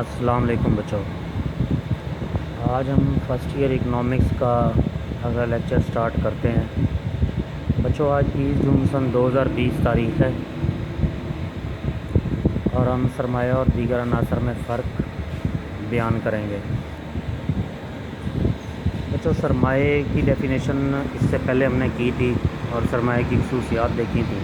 السلام علیکم بچوں، آج ہم فرسٹ ایئر اکنامکس کا اگلا لیکچر سٹارٹ کرتے ہیں۔ بچوں آج 30 جون سن 2020 تاریخ ہے اور ہم سرمایہ اور دیگر عناصر میں فرق بیان کریں گے۔ بچوں سرمایہ کی ڈیفینیشن اس سے پہلے ہم نے کی تھی اور سرمایہ کی خصوصیات دیکھی تھیں۔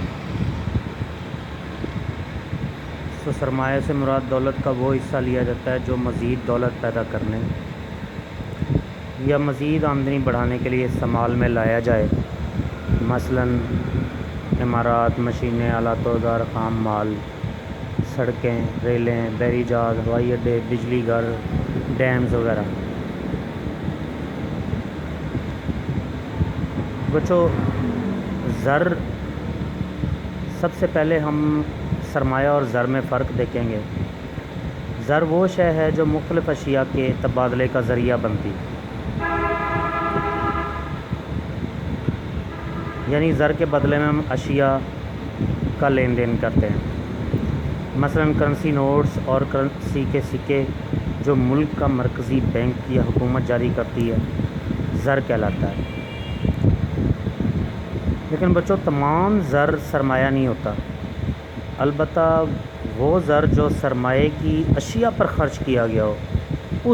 تو سرمایہ سے مراد دولت کا وہ حصہ لیا جاتا ہے جو مزید دولت پیدا کرنے یا مزید آمدنی بڑھانے کے لیے استعمال میں لایا جائے، مثلاً عمارات، مشینیں، آلات و اوزار، خام مال، سڑکیں، ریلیں، بحری جہاز، ہوائی اڈے، بجلی گھر، ڈیمز وغیرہ۔ بچوں زر، سب سے پہلے ہم سرمایہ اور زر میں فرق دیکھیں گے۔ زر وہ شے ہے جو مختلف اشیاء کے تبادلے کا ذریعہ بنتی، یعنی زر کے بدلے میں ہم اشیاء کا لین دین کرتے ہیں، مثلاً کرنسی نوٹس اور کرنسی کے سکے جو ملک کا مرکزی بینک یا حکومت جاری کرتی ہے، زر کہلاتا ہے۔ لیکن بچوں تمام زر سرمایہ نہیں ہوتا، البتہ وہ زر جو سرمایہ کی اشیاء پر خرچ کیا گیا ہو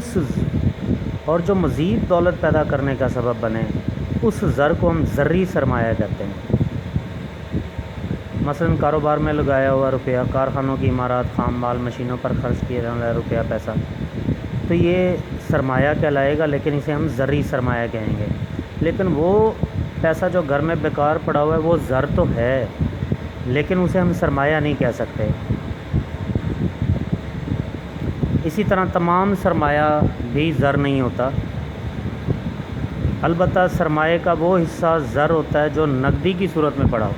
اور جو مزید دولت پیدا کرنے کا سبب بنے، اس زر کو ہم زرعی سرمایہ کہتے ہیں۔ مثلاً کاروبار میں لگایا ہوا روپیہ، کارخانوں کی عمارات، خام مال، مشینوں پر خرچ کیا جانے والا روپیہ، پیسہ، تو یہ سرمایہ کہلائے گا، لیکن اسے ہم زرعی سرمایہ کہیں گے۔ لیکن وہ پیسہ جو گھر میں بیکار پڑا ہوا ہے وہ زر تو ہے، لیکن اسے ہم سرمایہ نہیں کہہ سکتے۔ اسی طرح تمام سرمایہ بھی زر نہیں ہوتا، البتہ سرمایہ کا وہ حصہ زر ہوتا ہے جو نقدی کی صورت میں پڑا ہو۔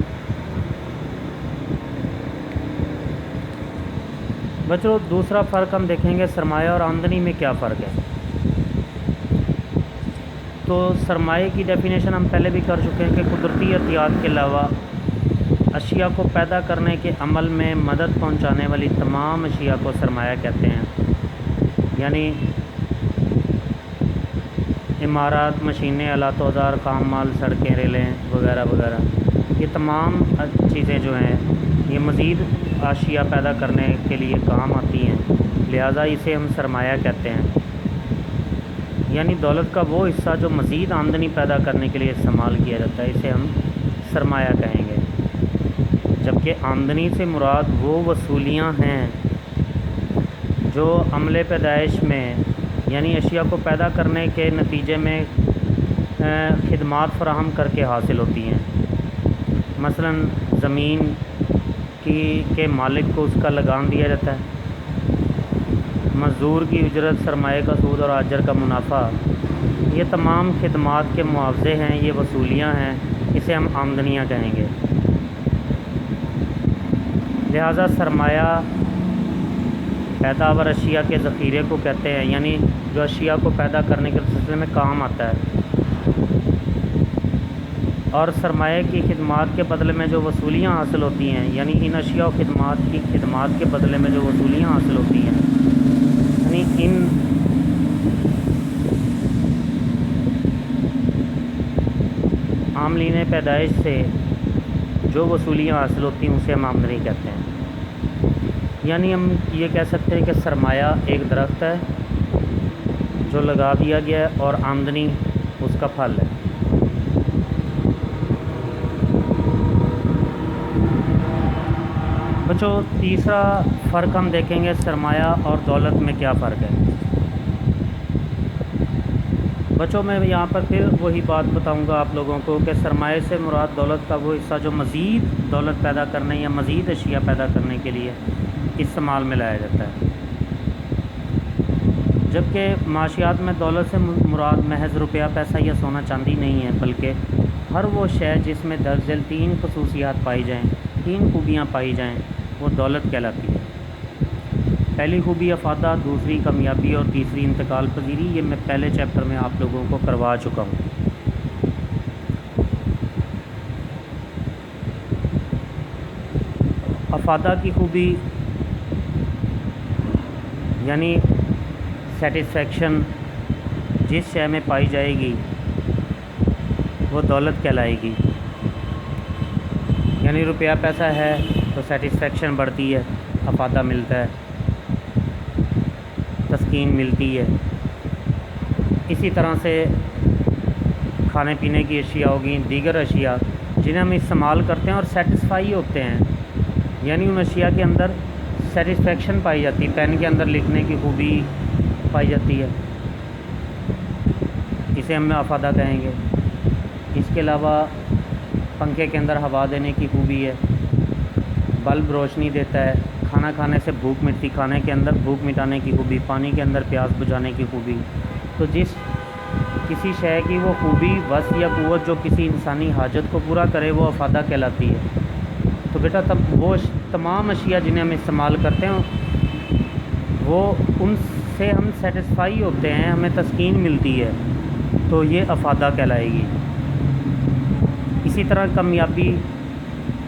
بچوں دوسرا فرق ہم دیکھیں گے، سرمایہ اور آمدنی میں کیا فرق ہے۔ تو سرمایہ کی ڈیفینیشن ہم پہلے بھی کر چکے ہیں کہ قدرتی احتیاط کے علاوہ اشیاء کو پیدا کرنے کے عمل میں مدد پہنچانے والی تمام اشیاء کو سرمایہ کہتے ہیں، یعنی عمارات، مشینیں، آلات و اوزار، خام مال، سڑکیں، ریلیں وغیرہ وغیرہ، یہ تمام چیزیں جو ہیں یہ مزید اشیاء پیدا کرنے کے لیے کام آتی ہیں، لہٰذا اسے ہم سرمایہ کہتے ہیں، یعنی دولت کا وہ حصہ جو مزید آمدنی پیدا کرنے کے لیے استعمال کیا جاتا ہے، اسے ہم سرمایہ کہیں گے۔ جبکہ آمدنی سے مراد وہ وصولیاں ہیں جو عملِ پیدائش میں، یعنی اشیاء کو پیدا کرنے کے نتیجے میں خدمات فراہم کر کے حاصل ہوتی ہیں، مثلاً زمین کے مالک کو اس کا لگان دیا جاتا ہے، مزدور کی اجرت، سرمایہ کا سود اور اجر کا منافع، یہ تمام خدمات کے معاوضے ہیں، یہ وصولیاں ہیں، اسے ہم آمدنیاں کہیں گے۔ لہٰذا سرمایہ پیداوار اشیاء کے ذخیرے کو کہتے ہیں، یعنی جو اشیاء کو پیدا کرنے کے سلسلے میں کام آتا ہے، اور سرمایہ کی خدمات کے بدلے میں جو وصولیاں حاصل ہوتی ہیں، یعنی ان اشیاء و خدمات کے بدلے میں جو وصولیاں حاصل ہوتی ہیں، یعنی ان عاملین پیدائش سے جو وصولیاں حاصل ہوتی ہیں اسے ہم آمدنی کہتے ہیں۔ یعنی ہم یہ کہہ سکتے ہیں کہ سرمایہ ایک درخت ہے جو لگا دیا گیا ہے اور آمدنی اس کا پھل ہے۔ بچوں تیسرا فرق ہم دیکھیں گے، سرمایہ اور دولت میں کیا فرق ہے۔ بچوں میں یہاں پر پھر وہی بات بتاؤں گا آپ لوگوں کو کہ سرمایہ سے مراد دولت کا وہ حصہ جو مزید دولت پیدا کرنے یا مزید اشیاء پیدا کرنے کے لیے استعمال میں لایا جاتا ہے، جبکہ معاشیات میں دولت سے مراد محض روپیہ، پیسہ یا سونا چاندی نہیں ہے، بلکہ ہر وہ شے جس میں درج ذیل 3 خصوصیات پائی جائیں، 3 خوبیاں پائی جائیں، وہ دولت کہلاتی ہے۔ پہلی خوبی افادہ، دوسری کامیابی اور تیسری انتقال پذیری، یہ میں پہلے چیپٹر میں آپ لوگوں کو کروا چکا ہوں۔ افادہ کی خوبی یعنی سیٹسفیکشن جس شے میں پائی جائے گی وہ دولت کہلائے گی. یعنی روپیہ پیسہ ہے تو سیٹسفیکشن بڑھتی ہے، افادہ ملتا ہے، تسکین ملتی ہے. اسی طرح سے کھانے پینے کی اشیاء ہوگی، دیگر اشیاء جنہیں ہم استعمال کرتے ہیں اور سیٹسفائی ہوتے ہیں، یعنی ان اشیاء کے اندر سیٹسفیکشن پائی جاتی ہے. پین کے اندر لکھنے کی خوبی پائی جاتی ہے، اسے ہم افادہ کہیں گے. اس کے علاوہ پنکھے کے اندر ہوا دینے کی خوبی ہے، بلب روشنی دیتا ہے، کھانا کھانے سے بھوک مٹتی، کھانے کے اندر بھوک مٹانے کی خوبی، پانی کے اندر پیاس بجھانے کی خوبی. تو جس کسی شے کی وہ خوبی، وصف یا قوت جو کسی انسانی حاجت کو پورا کرے وہ افادہ کہلاتی ہے. تو بیٹا تب وہ تمام اشیاء جنہیں ہم استعمال کرتے ہیں وہ ان سے ہم سیٹسفائی ہوتے ہیں، ہمیں تسکین ملتی ہے، تو یہ افادہ کہلائے گی. اسی طرح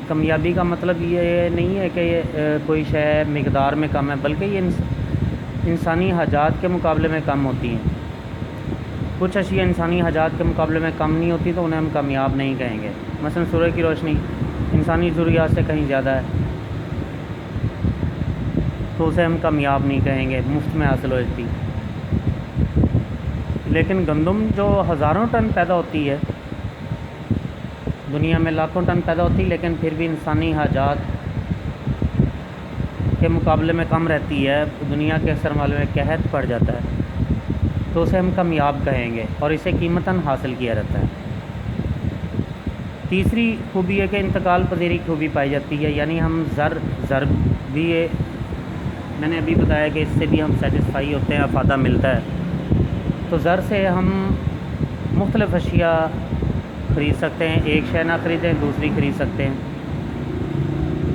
کامیابی کا مطلب یہ نہیں ہے کہ کوئی شے مقدار میں کم ہے، بلکہ یہ انسانی حاجات کے مقابلے میں کم ہوتی ہیں. کچھ اشیاء انسانی حاجات کے مقابلے میں کم نہیں ہوتی تو انہیں ہم کامیاب نہیں کہیں گے. مثلا سورج کی روشنی انسانی ضروریات سے کہیں زیادہ ہے تو اسے ہم کامیاب نہیں کہیں گے، مفت میں حاصل ہو جاتی. لیکن گندم جو ہزاروں ٹن پیدا ہوتی ہے، دنیا میں لاکھوں ٹن پیدا ہوتی ہے، لیکن پھر بھی انسانی حاجات کے مقابلے میں کم رہتی ہے، دنیا کے اکثر معاملے میں قحط پڑ جاتا ہے، تو اسے ہم کامیاب کہیں گے اور اسے قیمتاً حاصل کیا جاتا ہے. تیسری خوبی ہے کہ انتقال پذیری کی خوبی پائی جاتی ہے، یعنی ہم زر بھی میں نے ابھی بتایا کہ اس سے بھی ہم سیٹسفائی ہوتے ہیں، افادہ ملتا ہے. تو زر سے ہم مختلف اشیاء خرید سکتے ہیں، ایک شے نہ خریدیں دوسری خرید سکتے ہیں.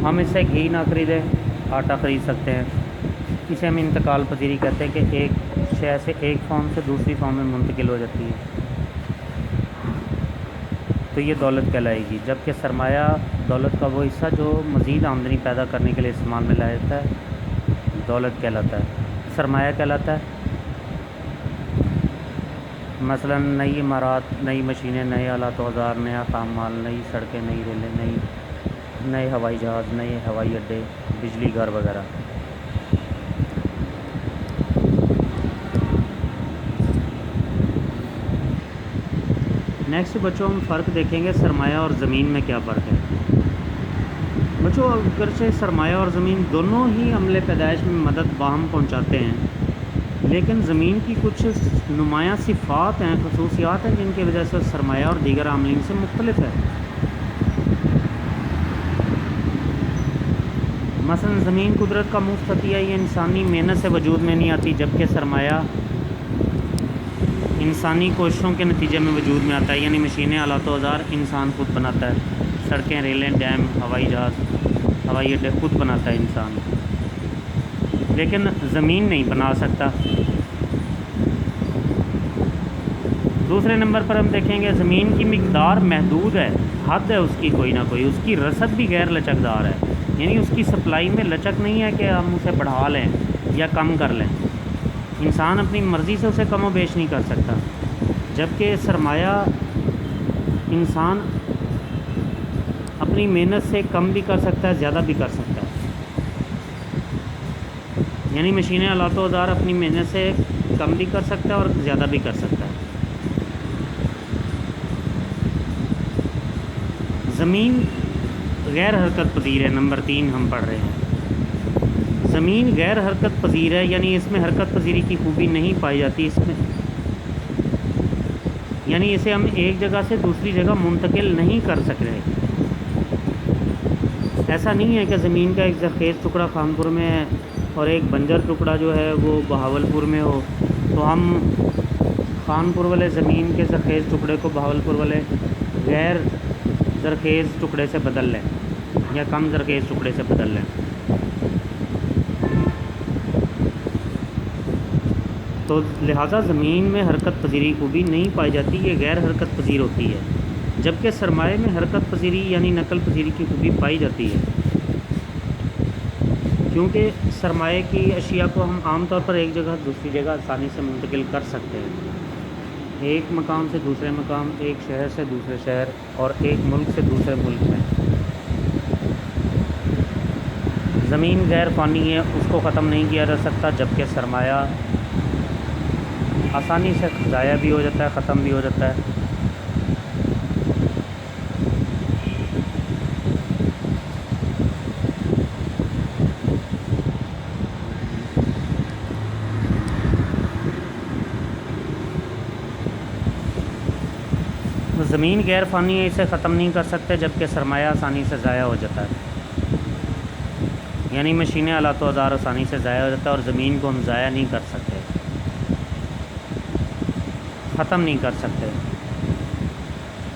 ہم اس سے گھی نہ خریدیں آٹا خرید سکتے ہیں. اسے ہم انتقال پذیری کہتے ہیں کہ ایک شے سے ایک فارم سے دوسری فارم میں منتقل ہو جاتی ہے، تو یہ دولت کہلائے گی. جبکہ سرمایہ دولت کا وہ حصہ جو مزید آمدنی پیدا کرنے کے لیے استعمال میں لایا جاتا ہے دولت کہلاتا ہے، سرمایہ کہلاتا ہے. مثلا نئی عمارات، نئی مشینیں، نئے آلات و اوزار، نیا خام مال، نئی سڑکیں، نئی ریلیں، نئے ہوائی جہاز، نئے ہوائی اڈے، بجلی گھر وغیرہ. نیکسٹ بچوں ہم فرق دیکھیں گے سرمایہ اور زمین میں کیا فرق ہے. بچوں اگرچہ سرمایہ اور زمین دونوں ہی عمل پیدائش میں مدد باہم پہنچاتے ہیں، لیکن زمین کی کچھ نمایاں صفات ہیں، خصوصیات ہیں جن کی وجہ سے سرمایہ اور دیگر عاملین سے مختلف ہے. مثلا زمین قدرت کا مفت عطیہ ہے، یہ انسانی محنت سے وجود میں نہیں آتی، جبکہ سرمایہ انسانی کوششوں کے نتیجے میں وجود میں آتا ہے. یعنی مشینیں، آلات و اوزار انسان خود بناتا ہے، سڑکیں، ریلیں، ڈیم، ہوائی جہاز، ہوائی اڈے خود بناتا ہے انسان، لیکن زمین نہیں بنا سکتا. دوسرے نمبر پر ہم دیکھیں گے زمین کی مقدار محدود ہے، حد ہے اس کی کوئی نہ کوئی، اس کی رسد بھی غیر لچکدار ہے، یعنی اس کی سپلائی میں لچک نہیں ہے کہ ہم اسے بڑھا لیں یا کم کر لیں. انسان اپنی مرضی سے اسے کم و بیش نہیں کر سکتا، جبکہ سرمایہ انسان اپنی محنت سے کم بھی کر سکتا ہے، زیادہ بھی کر سکتا ہے. یعنی مشینیں، آلات و اوزار اپنی محنت سے کم بھی کر سکتا ہے اور زیادہ بھی کر سکتا ہے. زمین غیر حرکت پذیر ہے. نمبر 3 ہم پڑھ رہے ہیں، زمین غیر حرکت پذیر ہے، یعنی اس میں حرکت پذیری کی خوبی نہیں پائی جاتی. اس میں یعنی اسے ہم ایک جگہ سے دوسری جگہ منتقل نہیں کر سک رہے. ایسا نہیں ہے کہ زمین کا ایک زرخیز ٹکڑا خانپور میں ہے اور ایک بنجر ٹکڑا جو ہے وہ بہاولپور میں ہو، تو ہم خانپور والے زمین کے زرخیز ٹکڑے کو بہاولپور والے غیر زرخیز ٹکڑے سے بدل لیں یا کم زرخیز ٹکڑے سے بدل لیں. تو لہٰذا زمین میں حرکت پذیری خوبی نہیں پائی جاتی، یہ غیر حرکت پذیر ہوتی ہے، جبکہ سرمایہ میں حرکت پذیری یعنی نقل پذیری کی خوبی پائی جاتی ہے. کیونکہ سرمایہ کی اشیاء کو ہم عام طور پر ایک جگہ دوسری جگہ آسانی سے منتقل کر سکتے ہیں، ایک مقام سے دوسرے مقام، ایک شہر سے دوسرے شہر، اور ایک ملک سے دوسرے ملک میں۔ زمین غیر فانی ہے، اس کو ختم نہیں کیا جا سکتا، جبکہ سرمایہ آسانی سے ضائع بھی ہو جاتا ہے، ختم بھی ہو جاتا ہے۔ زمین غیر فانی ہے، اسے ختم نہیں کر سکتے، جبکہ سرمایہ آسانی سے ضائع ہو جاتا ہے، یعنی مشینیں، آلات و اوزار آسانی سے ضائع ہو جاتا ہے، اور زمین کو ہم ضائع نہیں کر سکتے، ختم نہیں کر سکتے۔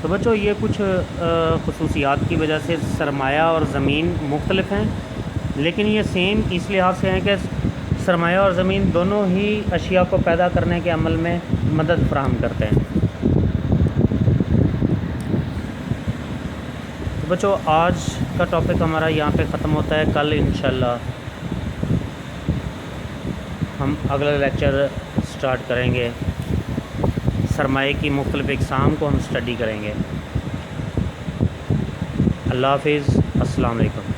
تو بچوں یہ کچھ خصوصیات کی وجہ سے سرمایہ اور زمین مختلف ہیں، لیکن یہ سیم اس لحاظ سے ہیں کہ سرمایہ اور زمین دونوں ہی اشیاء کو پیدا کرنے کے عمل میں مدد فراہم کرتے ہیں۔ تو بچوں آج کا ٹاپک ہمارا یہاں پہ ختم ہوتا ہے، کل انشاءاللہ ہم اگلا لیکچر سٹارٹ کریں گے، سرمایہ کی مختلف اقسام کو ہم اسٹڈی کریں گے۔ اللہ حافظ، السلام علیکم۔